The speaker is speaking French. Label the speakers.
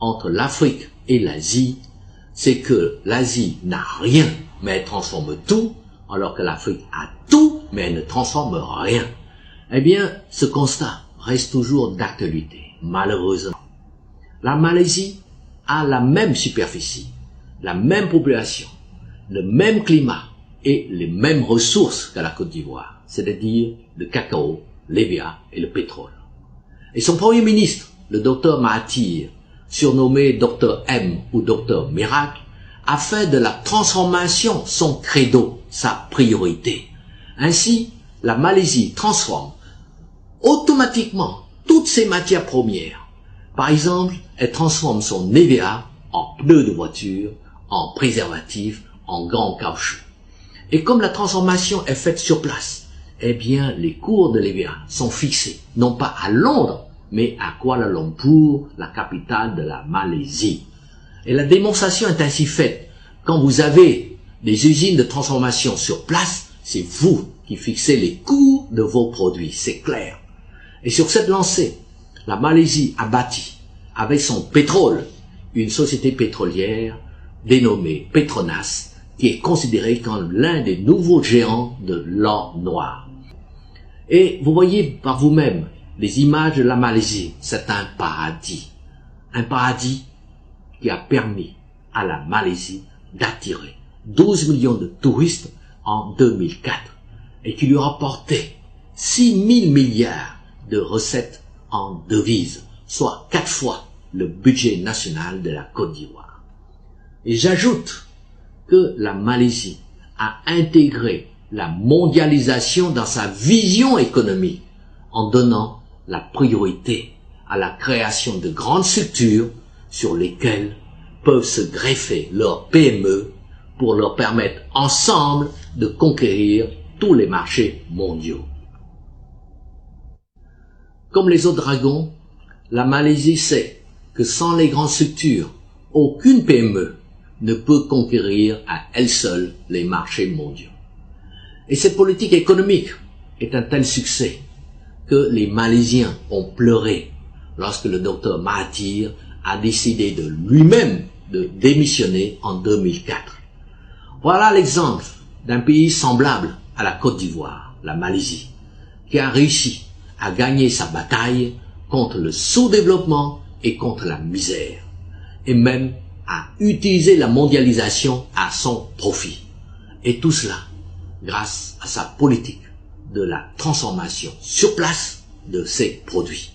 Speaker 1: entre l'Afrique et l'Asie, c'est que l'Asie n'a rien, mais elle transforme tout, alors que l'Afrique a tout, mais elle ne transforme rien. Eh bien, ce constat reste toujours d'actualité, malheureusement. La Malaisie a la même superficie, la même population, le même climat et les mêmes ressources que la Côte d'Ivoire, c'est-à-dire le cacao, l'EVA et le pétrole. Et son premier ministre, le docteur Mahathir, surnommé Docteur M ou Docteur Miracle, a fait de la transformation son credo, sa priorité. Ainsi, la Malaisie transforme automatiquement toutes ses matières premières. Par exemple, elle transforme son EVA en pneus de voiture, en préservatifs, en gants en caoutchouc. Et comme la transformation est faite sur place, eh bien, les cours de l'EVA sont fixés, non pas à Londres, mais à Kuala Lumpur, la capitale de la Malaisie. Et la démonstration est ainsi faite. Quand vous avez des usines de transformation sur place, c'est vous qui fixez les coûts de vos produits, c'est clair. Et sur cette lancée, la Malaisie a bâti, avec son pétrole, une société pétrolière dénommée Petronas, qui est considérée comme l'un des nouveaux géants de l'or noir. Et vous voyez par vous-même les images de la Malaisie, c'est un paradis qui a permis à la Malaisie d'attirer 12 millions de touristes en 2004 et qui lui a rapporté 6 000 milliards de recettes en devises, soit 4 fois le budget national de la Côte d'Ivoire. Et j'ajoute que la Malaisie a intégré la mondialisation dans sa vision économique en donnant la priorité à la création de grandes structures sur lesquelles peuvent se greffer leurs PME pour leur permettre ensemble de conquérir tous les marchés mondiaux. Comme les autres dragons, la Malaisie sait que sans les grandes structures, aucune PME ne peut conquérir à elle seule les marchés mondiaux. Et cette politique économique est un tel succès que les Malaisiens ont pleuré lorsque le docteur Mahathir a décidé de lui-même de démissionner en 2004. Voilà l'exemple d'un pays semblable à la Côte d'Ivoire, la Malaisie, qui a réussi à gagner sa bataille contre le sous-développement et contre la misère, et même à utiliser la mondialisation à son profit. Et tout cela grâce à sa politique de la transformation sur place de ses produits.